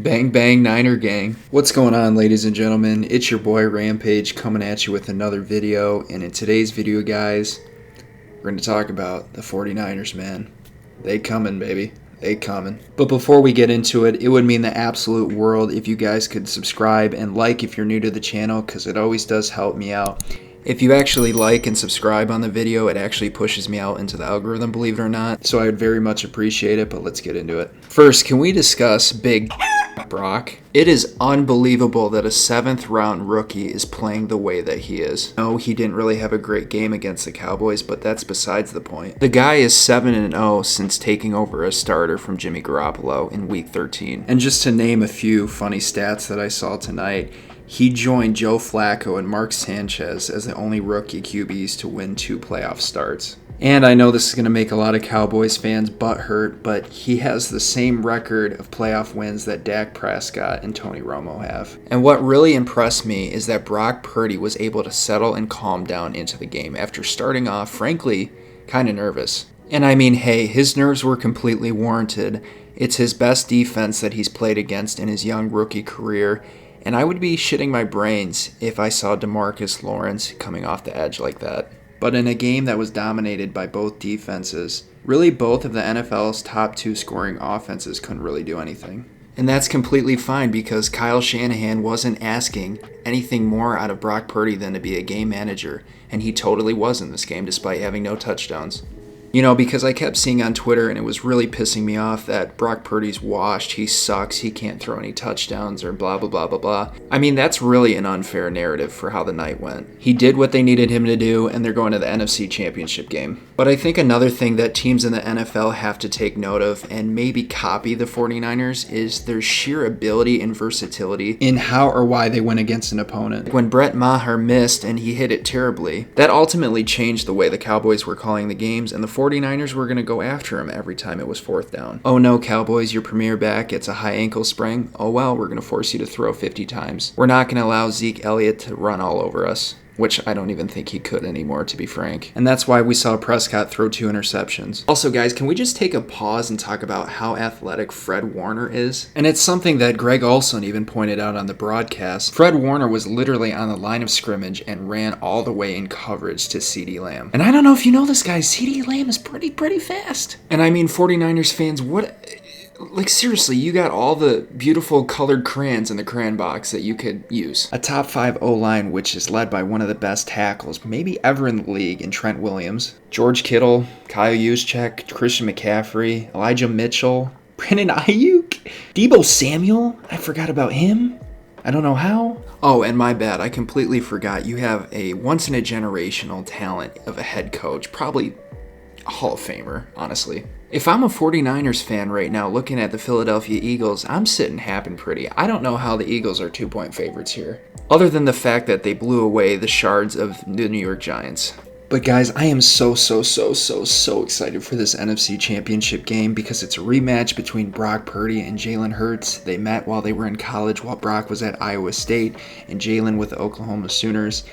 Bang bang Niner gang. What's going on, ladies and gentlemen? It's your boy Rampage coming at you with another video, and in today's video, guys, we're going to talk about the 49ers, man. They coming, baby. They coming. But before we get into it, it would mean the absolute world if you guys could subscribe and like if you're new to the channel, because it always does help me out. If you actually like and subscribe on the video, it actually pushes me out into the algorithm, believe it or not. So I would very much appreciate it, but let's get into it. First, can we discuss Big Brock? It is unbelievable that a 7th round rookie is playing the way that he is. No, he didn't really have a great game against the Cowboys, but that's besides the point. The guy is 7-0 since taking over as starter from Jimmy Garoppolo in week 13. And just to name a few funny stats that I saw tonight, he joined Joe Flacco and Mark Sanchez as the only rookie QBs to win 2 playoff starts. And I know this is going to make a lot of Cowboys fans butthurt, but he has the same record of playoff wins that Dak Prescott and Tony Romo have. And what really impressed me is that Brock Purdy was able to settle and calm down into the game after starting off, frankly, kind of nervous. And I mean, hey, his nerves were completely warranted. It's his best defense that he's played against in his young rookie career. And I would be shitting my brains if I saw DeMarcus Lawrence coming off the edge like that. But in a game that was dominated by both defenses, really both of the NFL's top 2 scoring offenses couldn't really do anything. And that's completely fine because Kyle Shanahan wasn't asking anything more out of Brock Purdy than to be a game manager. And he totally was in this game despite having no touchdowns. You know, because I kept seeing on Twitter, and it was really pissing me off, that Brock Purdy's washed, he sucks, he can't throw any touchdowns, or blah, blah, blah, blah, blah. I mean, that's really an unfair narrative for how the night went. He did what they needed him to do, and they're going to the NFC Championship game. But I think another thing that teams in the NFL have to take note of, and maybe copy the 49ers, is their sheer ability and versatility in how or why they win against an opponent. When Brett Maher missed, and he hit it terribly, that ultimately changed the way the Cowboys were calling the games, and the 49ers were going to go after him every time it was 4th down. Oh no, Cowboys, your premier back gets a high ankle sprain. Oh well, we're going to force you to throw 50 times. We're not going to allow Zeke Elliott to run all over us, which I don't even think he could anymore, to be frank. And that's why we saw Prescott throw 2 interceptions. Also, guys, can we just take a pause and talk about how athletic Fred Warner is? And it's something that Greg Olson even pointed out on the broadcast. Fred Warner was literally on the line of scrimmage and ran all the way in coverage to CeeDee Lamb. And I don't know if you know this, guys, CeeDee Lamb is pretty fast. And I mean, 49ers fans, like, seriously, you got all the beautiful colored crayons in the crayon box that you could use. A top 5 O-line, which is led by one of the best tackles, maybe ever in the league, in Trent Williams. George Kittle, Kyle Juszczyk, Christian McCaffrey, Elijah Mitchell, Brandon Ayuk, Deebo Samuel. I forgot about him. I don't know how. Oh, and my bad, I completely forgot. You have a once-in-a-generational talent of a head coach, probably a Hall of Famer, honestly. If I'm a 49ers fan right now looking at the Philadelphia Eagles, I'm sitting happy pretty. I don't know how the Eagles are 2-point favorites here, other than the fact that they blew away the shards of the New York Giants. But guys, I am so excited for this NFC Championship game because it's a rematch between Brock Purdy and Jalen Hurts. They met while they were in college while Brock was at Iowa State and Jalen with the Oklahoma Sooners.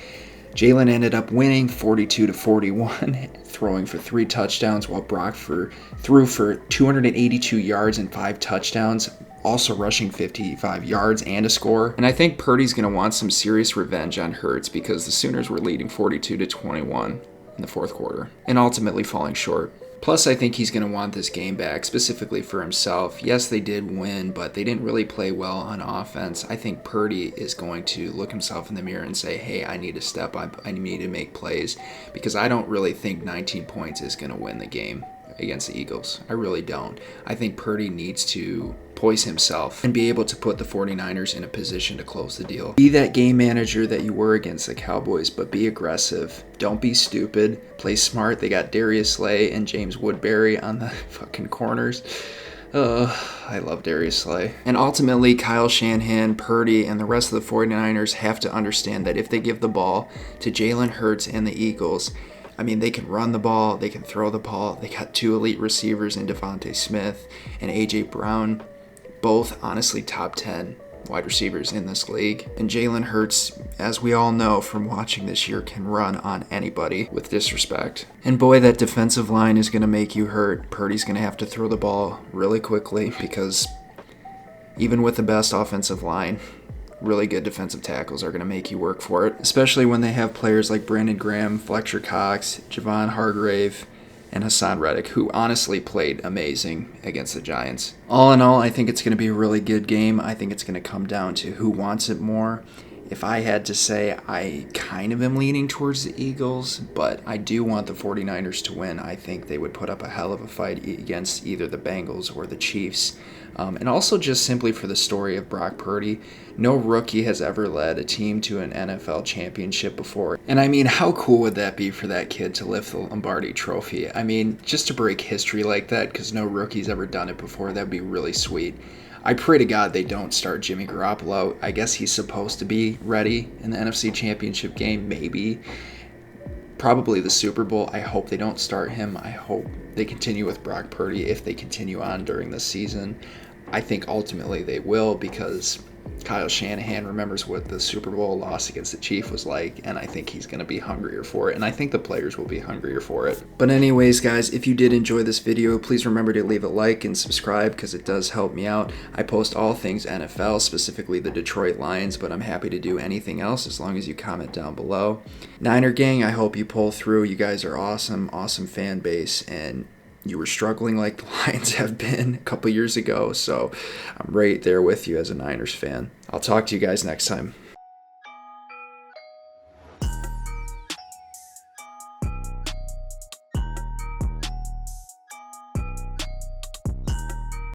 Jalen ended up winning 42-41, throwing for 3 touchdowns, while Brock threw for 282 yards and 5 touchdowns, also rushing 55 yards and a score. And I think Purdy's going to want some serious revenge on Hurts because the Sooners were leading 42-21 in the 4th quarter and ultimately falling short. Plus, I think he's going to want this game back, specifically for himself. Yes, they did win, but they didn't really play well on offense. I think Purdy is going to look himself in the mirror and say, hey, I need to step up. I need to make plays, because I don't really think 19 points is going to win the game against the Eagles. I really don't. I think Purdy needs to poise himself and be able to put the 49ers in a position to close the deal. Be that game manager that you were against the Cowboys, but be aggressive. Don't be stupid. Play smart. They got Darius Slay and James Woodbury on the fucking corners. I love Darius Slay. And ultimately, Kyle Shanahan, Purdy, and the rest of the 49ers have to understand that if they give the ball to Jalen Hurts and the Eagles, I mean, they can run the ball, they can throw the ball. They got 2 elite receivers in Devontae Smith and A.J. Brown, both honestly top 10 wide receivers in this league. And Jalen Hurts, as we all know from watching this year, can run on anybody with disrespect. And boy, that defensive line is going to make you hurt. Purdy's going to have to throw the ball really quickly because Even with the best offensive line, really good defensive tackles are going to make you work for it, especially when they have players like Brandon Graham, Fletcher Cox, Javon Hargrave, and Hassan Reddick, who honestly played amazing against the Giants. All in all, I think it's going to be a really good game. I think it's going to come down to who wants it more. If I had to say, I kind of am leaning towards the Eagles, but I do want the 49ers to win. I think they would put up a hell of a fight against either the Bengals or the Chiefs. And also just simply for the story of Brock Purdy. No rookie has ever led a team to an NFL championship before. And I mean, how cool would that be for that kid to lift the Lombardi trophy? I mean, just to break history like that, because no rookie's ever done it before, that would be really sweet. I pray to God they don't start Jimmy Garoppolo. I guess he's supposed to be ready in the NFC Championship game, maybe. Probably the Super Bowl. I hope they don't start him. I hope they continue with Brock Purdy if they continue on during the season. I think ultimately they will, because Kyle Shanahan remembers what the Super Bowl loss against the Chiefs was like, and I think he's going to be hungrier for it, and I think the players will be hungrier for it. But anyways, guys, if you did enjoy this video, please remember to leave a like and subscribe, because it does help me out. I post all things NFL, specifically the Detroit Lions, but I'm happy to do anything else as long as you comment down below. Niner gang, I hope you pull through. You guys are awesome, awesome fan base, and you were struggling like the Lions have been a couple years ago, so I'm right there with you as a Niners fan. I'll talk to you guys next time.